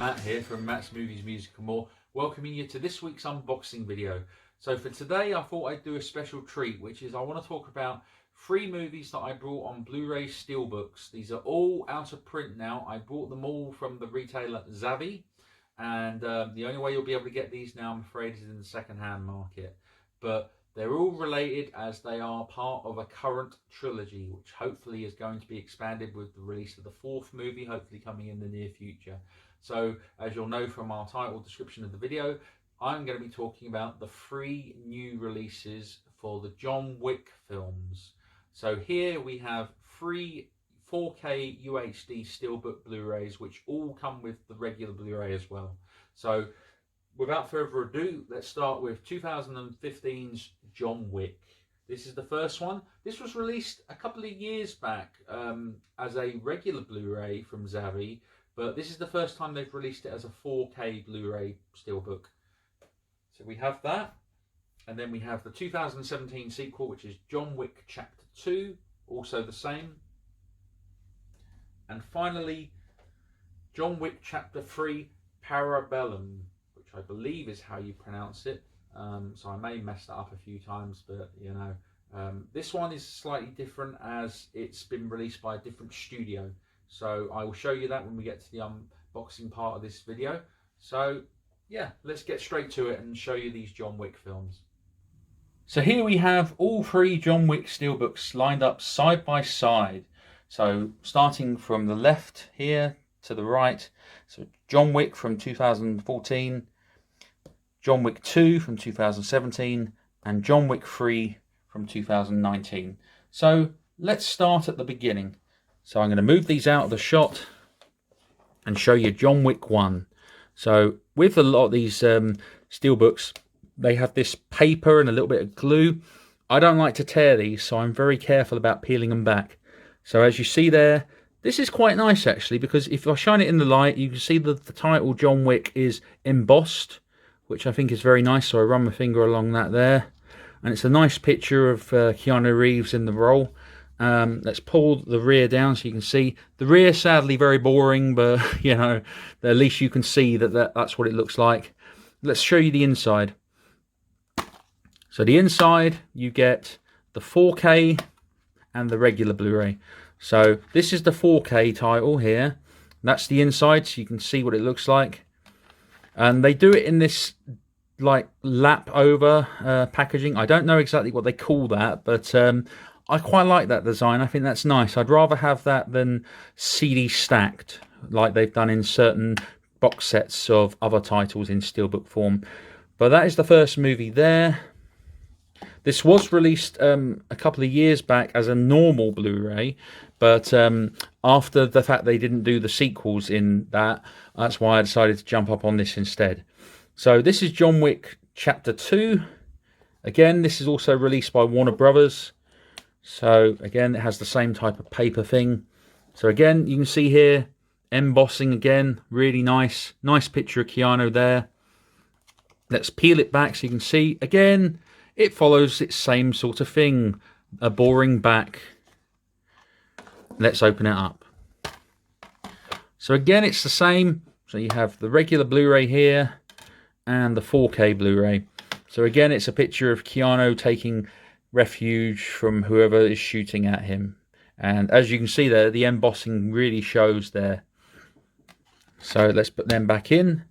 Matt here from Matt's Movies, Music and More, welcoming you to this week's unboxing video. So for today I thought I'd do a special treat, which is I want to talk about 3 movies that I brought on Blu-ray Steelbooks. These are all out of print now. I bought them all from the retailer Zavvi, and the only way you'll be able to get these now, I'm afraid, is in the second-hand market. But they're all related as they are part of a current trilogy, which hopefully is going to be expanded with the release of the 4th movie, hopefully coming in the near future. So, as you'll know from our title description of the video, I'm going to be talking about the 3 new releases for the John Wick films. So here we have 3 4K UHD Steelbook Blu-rays, which all come with the regular Blu-ray as well. So, without further ado, let's start with 2015's John Wick. This is the first one. This was released a couple of years back as a regular Blu-ray from Zavvi, but this is the first time they've released it as a 4K Blu-ray Steelbook. So we have that, and then we have the 2017 sequel, which is John Wick Chapter 2, also the same. And finally, John Wick Chapter 3, Parabellum, I believe is how you pronounce it, so I may mess that up a few times, but you know, this one is slightly different as it's been released by a different studio, so I will show you that when we get to the unboxing part of this video. So yeah, let's get straight to it and show you these John Wick films. So here we have all 3 John Wick Steelbooks lined up side by side, so starting from the left here to the right. So John Wick from 2014, John Wick 2 from 2017, and John Wick 3 from 2019. So let's start at the beginning. So I'm going to move these out of the shot and show you John Wick 1. So with a lot of these steelbooks, they have this paper and a little bit of glue. I don't like to tear these, so I'm very careful about peeling them back. So as you see there, this is quite nice actually, because if I shine it in the light, you can see that the title John Wick is embossed, which I think is very nice. So I run my finger along that there, and it's a nice picture of Keanu Reeves in the role. Let's pull the rear down so you can see. The rear, sadly, very boring, but you know, at least you can see that's what it looks like. Let's show you the inside. So the inside, you get the 4K and the regular Blu-ray. So this is the 4K title here. That's the inside, so you can see what it looks like. And they do it in this like lap over packaging. I don't know exactly what they call that, but I quite like that design. I think that's nice. I'd rather have that than CD stacked like they've done in certain box sets of other titles in steelbook form. But that is the first movie there. This was released a couple of years back as a normal Blu-ray, but after the fact they didn't do the sequels in that's why I decided to jump up on this instead. So this is John Wick Chapter 2. Again, this is also released by Warner Brothers. So again, it has the same type of paper thing. So again, you can see here, embossing again, really nice. Nice picture of Keanu there. Let's peel it back so you can see. Again, it follows its same sort of thing, a boring back. Let's open it up. So again, it's the same. So you have the regular Blu-ray here and the 4K Blu-ray. So again, it's a picture of Keanu taking refuge from whoever is shooting at him. And as you can see there, the embossing really shows there. So let's put them back in.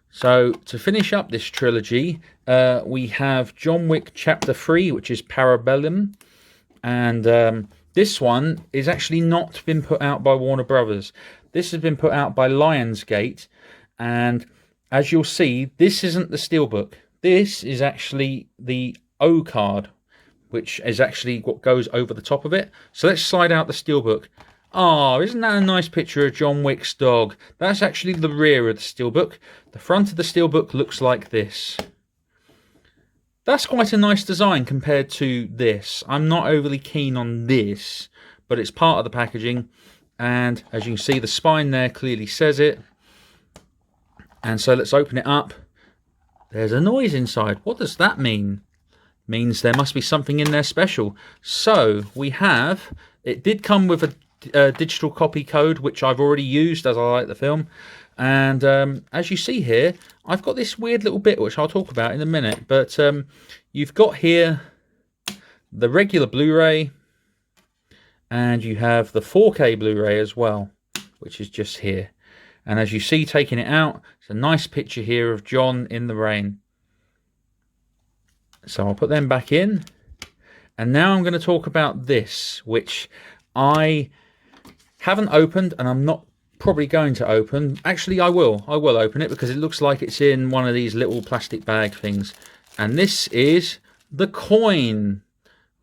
So to finish up this trilogy, we have John Wick Chapter 3, which is Parabellum. And this one is actually not been put out by Warner Brothers. This has been put out by Lionsgate. And as you'll see, this isn't the steelbook. This is actually the O card, which is actually what goes over the top of it. So let's slide out the steelbook. Oh, isn't that a nice picture of John Wick's dog? That's actually the rear of the steelbook. The front of the steelbook looks like this. That's quite a nice design compared to this. I'm not overly keen on this, but it's part of the packaging. And as you can see, the spine there clearly says it. And so let's open it up. There's a noise inside. What does that mean? It means there must be something in there special. So we have, it did come with a digital copy code, which I've already used as I like the film. And as you see here, I've got this weird little bit which I'll talk about in a minute. But you've got here the regular Blu-ray, and you have the 4K Blu-ray as well, which is just here. And as you see, taking it out, it's a nice picture here of John in the rain. So I'll put them back in. And now I'm going to talk about this, which I haven't opened, and I'm not probably going to open. Actually, I will open it, because it looks like it's in one of these little plastic bag things. And this is the coin.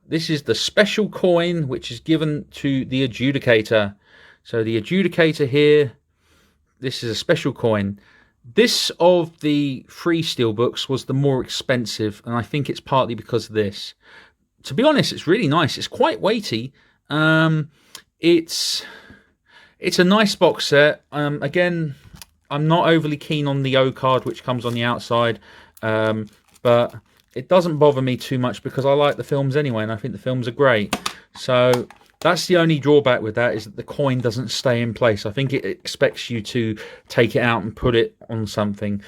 This is the special coin which is given to the adjudicator. So the adjudicator here, this is a special coin. This of the free Steelbooks was the more expensive, and I think it's partly because of this. To be honest, it's really nice. It's quite weighty. It's a nice box set. Again, I'm not overly keen on the O card which comes on the outside, but it doesn't bother me too much because I like the films anyway, and I think the films are great. So that's the only drawback with that, is that the coin doesn't stay in place. I think it expects you to take it out and put it on something.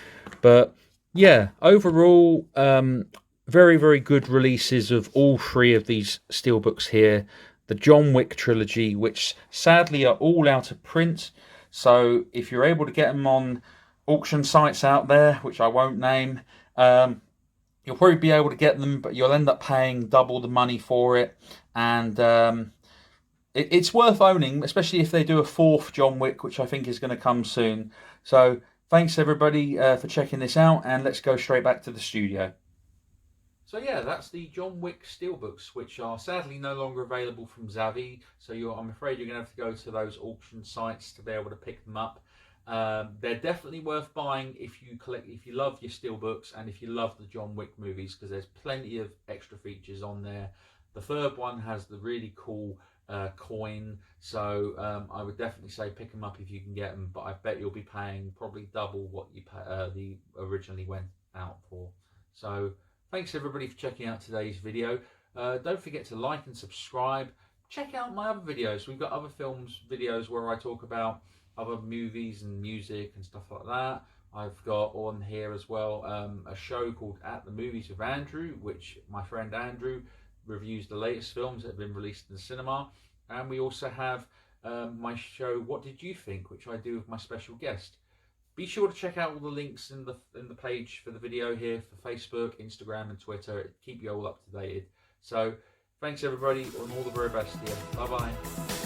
But yeah, overall, very, very good releases of all three of these Steelbooks here. The John Wick trilogy, which sadly are all out of print. So if you're able to get them on auction sites out there, which I won't name, you'll probably be able to get them, but you'll end up paying double the money for it. And it's worth owning, especially if they do a fourth John Wick, which I think is going to come soon. So thanks everybody for checking this out, and let's go straight back to the studio. So yeah, that's the John Wick Steelbooks, which are sadly no longer available from Zavvi. So I'm afraid you're going to have to go to those auction sites to be able to pick them up. They're definitely worth buying if you love your Steelbooks and if you love the John Wick movies, because there's plenty of extra features on there. The third one has the really cool coin, so I would definitely say pick them up if you can get them. But I bet you'll be paying probably double what you the originally went out for. So thanks everybody for checking out today's video. Don't forget to like and subscribe. Check out my other videos. We've got other films videos where I talk about other movies and music and stuff like that. I've got on here as well a show called At the Movies with Andrew, which my friend Andrew reviews the latest films that have been released in the cinema. And we also have my show What Did You Think, which I do with my special guest. Be sure to check out all the links in the page for the video here for Facebook, Instagram and Twitter. Keep you all up to date. So thanks everybody, and all the very best here. Bye bye.